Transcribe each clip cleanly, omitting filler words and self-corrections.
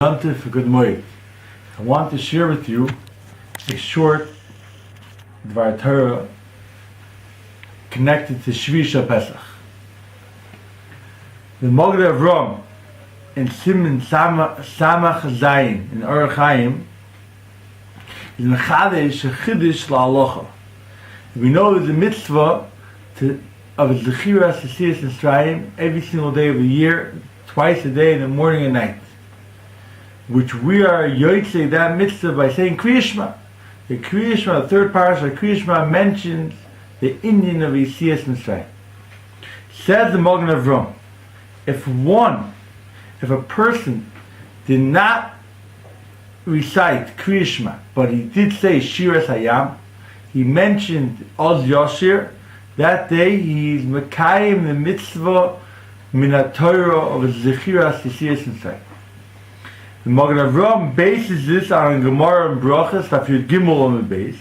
For good morning. I want to share with you a short Dvar Torah connected to Shvisha Pesach. The Mogad of Rom in Siman Samach Zayin in Orach Chaim is Mechadesh Chidish LaHalacha. We know there's a mitzvah of a Zechira Sasiyas Mitzrayim every single day of the year, twice a day, in the morning and night, which we are yotzei that mitzvah by saying Kriyas Yam. The Kriyas Yam, the third parasha of Kriyas Yam, mentions the Indian of Yetzias Mitzrayim. Says the Magen Avram, if a person did not recite Kriyas Yam, but he did say Shiras Hayam, he mentioned Oz Yoshir, that day he is Mekayim the mitzvah min HaTorah of Zechira Sasiyas Mitzrayim. The Magen Avram bases this on a Gemara in Brachas, Tafyud Gimel on the base,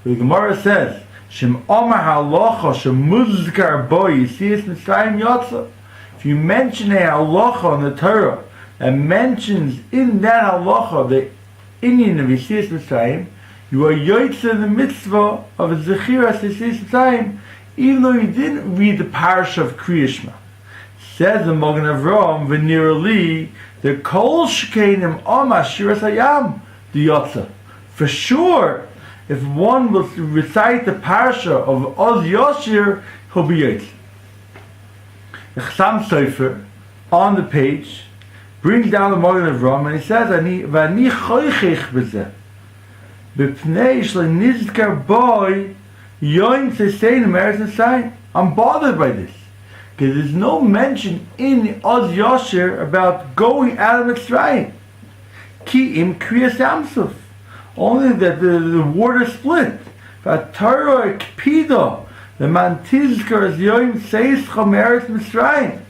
where the Gemara says, Shem Omar Halacha Shem Muzkar Bo Yetzias Mitzrayim Yotza. If you mention a halacha in the Torah that mentions in that halacha the Indian of Yetzias Mitzrayim, you are yotzei the mitzvah of a Zechira Sasiyas Mitzrayim, even though you didn't read the parasha of Kriyas Yam. Says the Magen Avram, v'nirali, the kol shkeinim Omar Shiras Hayam the Yotza. For sure, if one will recite the parasha of Oz Yoshir, he'll be yotzei. The Chasam Sofer on the page brings down the Magen Avram and he says, "V'ani choichich b'zeh b'pnei shlenizkar boy yoin tzesein Eretz Mitzrayim." I'm bothered by this, because there's no mention in Oz Yoshir about going out of Mitzrayim. Ki im Kriyas Yam Suf. Only that the water split. V'Torah k'pido the man tizkar as yoim seischa Eretz Mitzrayim.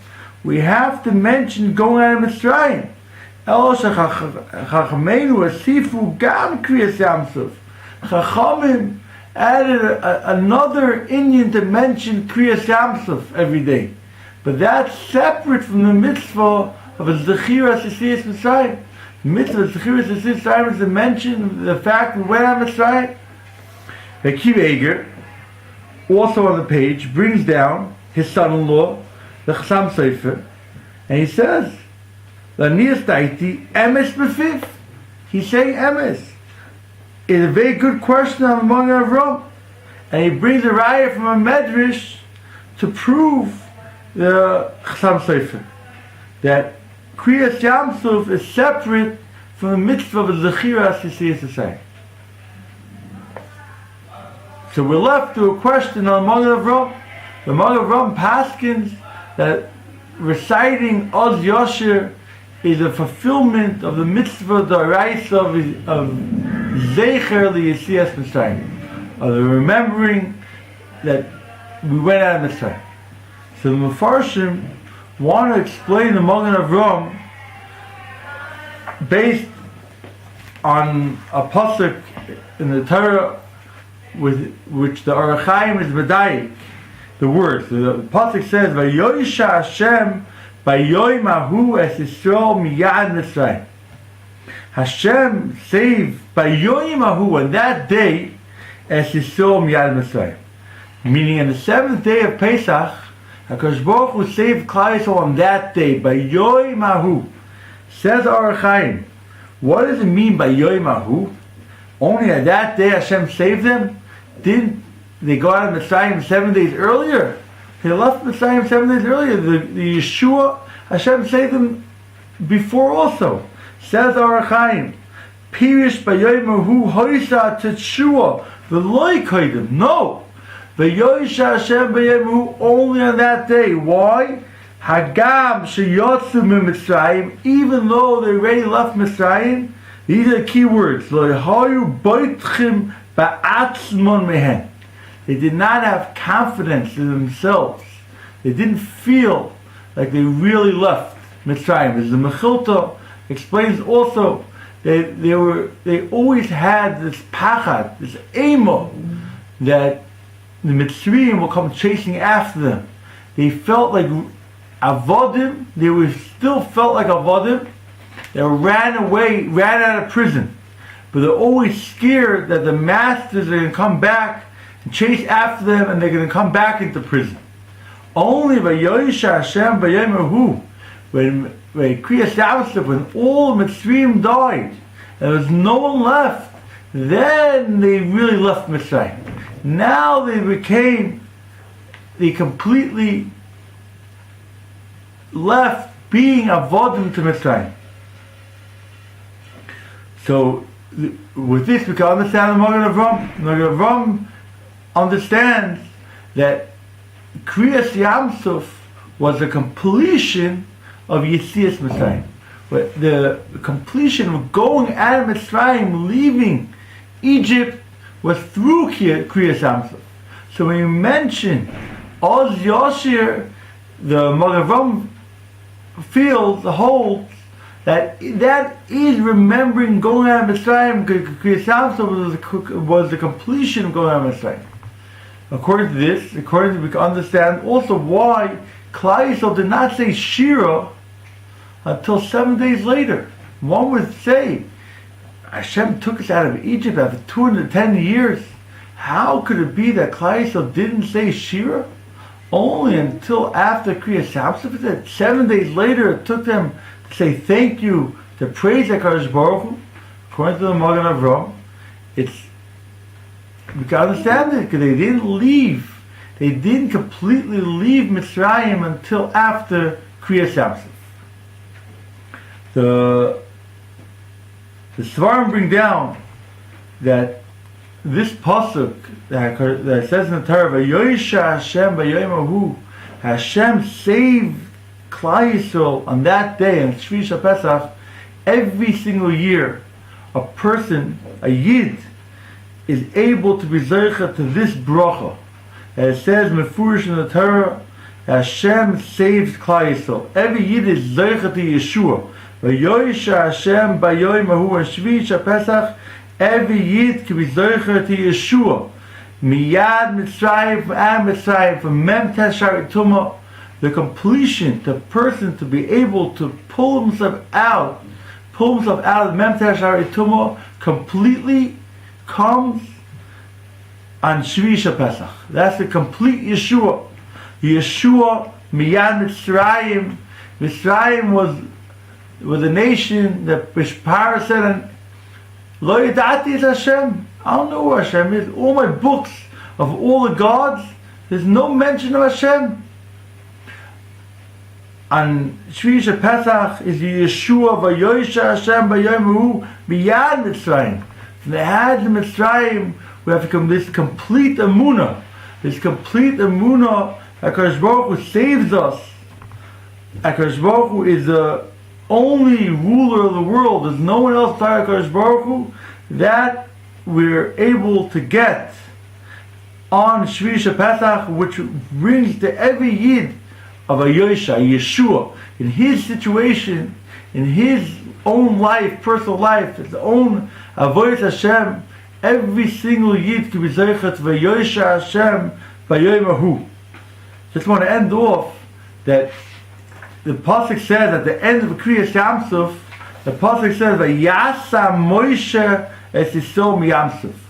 We have to mention going out of Mitzrayim. El shechachamenu asifu gam Kriyas Yam Suf. Chachamim added another Indian to mention Kriyas Yam Suf every day. But that's separate from the mitzvah of a Zechira Sasiyas Mitzrayim. The mitzvah of Zechira Sasiyas Mitzrayim is to mention the fact we went out of Mitzrayim. Akiva Eger, also on the page, brings down his son-in-law, the Chasam Sofer, and he says, L'nias daiti emes b'fiv. He's saying emes. It's a very good question on the Magen Avram, and he brings a raya from a medrash to prove the Chasam Sofer that Kriyas Yam Suf is separate from the mitzvah of Zechira Sasiyas Mitzrayim. So we're left to a question on Magen Avram. The Magen Avram paskins that reciting Oz Yoshir is a fulfillment of the mitzvah d'oraisa of Zecher Yetzias Mitzrayim, of the remembering that we went out of Mitzrayim. So the Mefarshim want to explain the Magen Avram based on a pasuk in the Torah with which the Orach Chaim is medayik the words. The pasuk says, "Vayoisha Hashem bayoyim hahu es Yisrael miyad Mitzrayim." Hashem saved bayoyim hahu on that day es Yisrael miyad Mitzrayim. Meaning, on the seventh day of Pesach, HaKadosh Baruch Hu saved Klal Yisrael on that day, bayoyim hahu. Says Orach Chaim, what does it mean by bayoyim hahu? Only on that day Hashem saved them? Didn't they go out of Mitzrayim 7 days earlier? They left Mitzrayim 7 days earlier. The Yeshua, Hashem saved them before also. Says Orach Chaim, Pirish bayoyim hahu hoisa tetshua v'loi kodim. No. Vayoisha Hashem bayoyim hahu only on that day. Why? Hagam sheyotzu mitzrayim, even though they already left Mitzrayim. These are the key words. Lo hayu boitchim ba'atzmon mehen. They did not have confidence in themselves. They didn't feel like they really left Mitzrayim. As the Mechilta explains also, they always had this pachad, this emo, that the Mitzrayim will come chasing after them. They felt like avodim. They still felt like avodim, that ran out of prison. But they're always scared that the masters are going to come back and chase after them, and they're going to come back into prison. Only Vayoisha Hashem B'yom Ahu, when Kriyas Yam Suf, when all the Mitzrayim died, and there was no one left, then they really left Mitzrayim. Now they completely left being avodim to Mitzrayim. So with this we can understand the Magen Avram. Magen Avram understands that Kriyas Yam Suf was the completion of Yetzias Mitzrayim. The completion of going out of Mitzrayim, leaving Egypt, was through Kriyas Yam Suf. So when you mention Oz Yoshir, the Magen Avram holds that is remembering going out of Mitzrayim. Kriyas Yam Suf was the completion of going out of Mitzrayim. According to this, we can understand also why Klal Yisrael did not say Shira until 7 days later. One would say, Hashem took us out of Egypt after 210 years. How could it be that Klal Yisrael didn't say Shira? Only until after Kriyas Yam Suf. 7 days later it took them to say thank you, to praise HaKadosh Baruch Hu. According to the Magen Avram, we can understand it because they didn't completely leave Mitzrayim until after Kriyas Yam Suf. The Svarim bring down that this pasuk that says in the Torah, "Vayoisha Hashem b'yom ahu," Hashem saved Klal Yisrael on that day, on Shvi Pesach. Every single year, a Yid, is able to be zeicha to this bracha. As it says mefurish in the Torah, Hashem saves Klal Yisrael. Every Yid is zeicha to Yeshua. Vayoisha Hashem b'yom ahu and Shvi Pesach. Every Yid can be zeicha to Yeshua. Miyad Mitzrayim, from Mem Teshar Tumah, the completion, the person to be able to pull himself out of Mem Teshar Tumah completely comes on Shvi Pesach. That's the complete Yeshua. Yeshua Miyad Mitzrayim. Mitzrayim was a nation that Bishpara said, Lo yadati is Hashem. I don't know who Hashem is. All my books of all the gods, there's no mention of Hashem. On Shvi Pesach is Yeshua Vayoisha Hashem b'yom ahu miyad Mitzrayim. From the hands of Mitzrayim, we have to come this complete emunah. HaKadosh Baruch Hu saves us. HaKadosh Baruch Hu is the only ruler of the world. There's no one else but HaKadosh Baruch Hu that we're able to get on Shvi Pesach, which brings to every Yid of a Yeshua, in his situation, in his own life, personal life, his own avodas Hashem. Every single Yid can be zeichet v'yosha Hashem b'yom ahu. Just want to end off that the pasuk says at the end of Kriyas Yam Suf, the pasuk says v'yasa Moshe es Yisrael miyam Suf.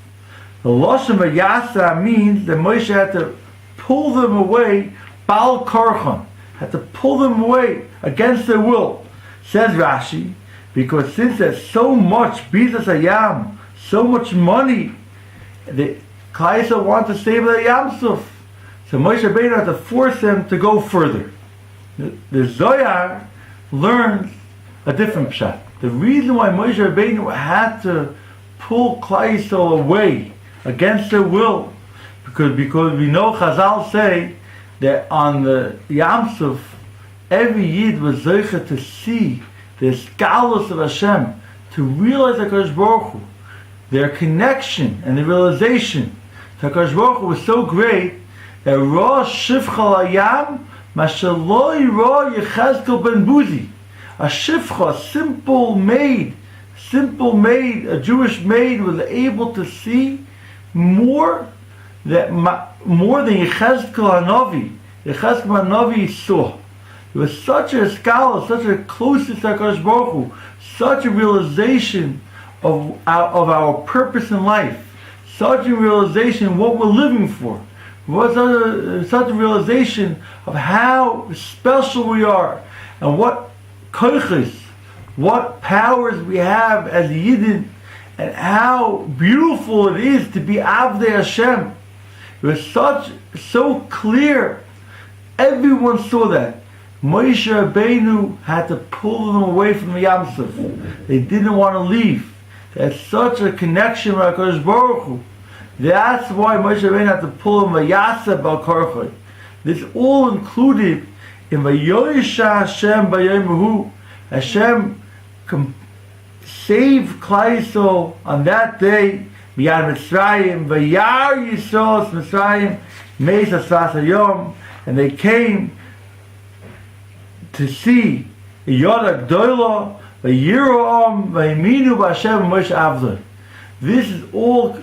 The lashon v'yasa means that Moshe had to pull them away, bal karchan, had to pull them away against their will. Says Rashi, because since there's so much bizas hayam, so much money, the Klal Yisrael want to save the Yam Suf. So Moshe Rabbeinu had to force them to go further. The Zohar learns a different pshat. The reason why Moshe Rabbeinu had to pull Klal Yisrael away against their will, because we know Chazal say that on the Yam Suf, every Yid was zeicha to see the galus of Hashem, to realize HaKadosh Baruch Hu. Their connection and the realization to HaKadosh Baruch Hu was so great that Ra Shifcha Hayam Mashaloi Ra Yechezkel Ben Buzi, a Shifcha, simple maid, a Jewish maid, was able to see more than Yechezkel Hanavi. Yechezkel Hanavi saw. It was such a scholar, such a closeness to HaKadosh Baruch Hu, such a realization of our purpose in life, such a realization of what we're living for. Such a realization of how special we are and what koiches, what powers we have as Yidden, and how beautiful it is to be Avdei Hashem. It was so clear. Everyone saw that. Moshe Rabbeinu had to pull them away from the Yam Suf. They didn't want to leave. They had such a connection with HaKadosh Baruch Hu. That's why Moshe Rabbeinu had to pull them Vayasa Bal Korchoi. This all included in Vayoyisha Hashem Bayomahu. Hashem saved Klal Yisrael on that day. Miyad Mitzrayim, Vayar Yisrael Mitzrayim, Meis Asras Hayom, and they came to see Yod Gdola, Vayirom, Vayiminu B'Hashem Moshe Avdei. This is all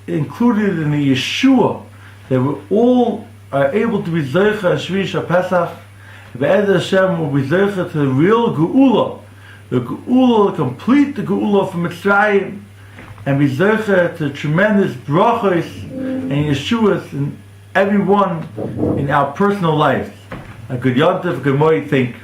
included in the Yeshua, that we all are able to be Zeicha Shvish Pesach. Be'ez Hashem will be Zeicha to the real Geula, the complete the Geula from Mitzrayim, and be Zeicha to tremendous brachos and Yeshuas in everyone in our personal lives. A good Yontif, good morning, think.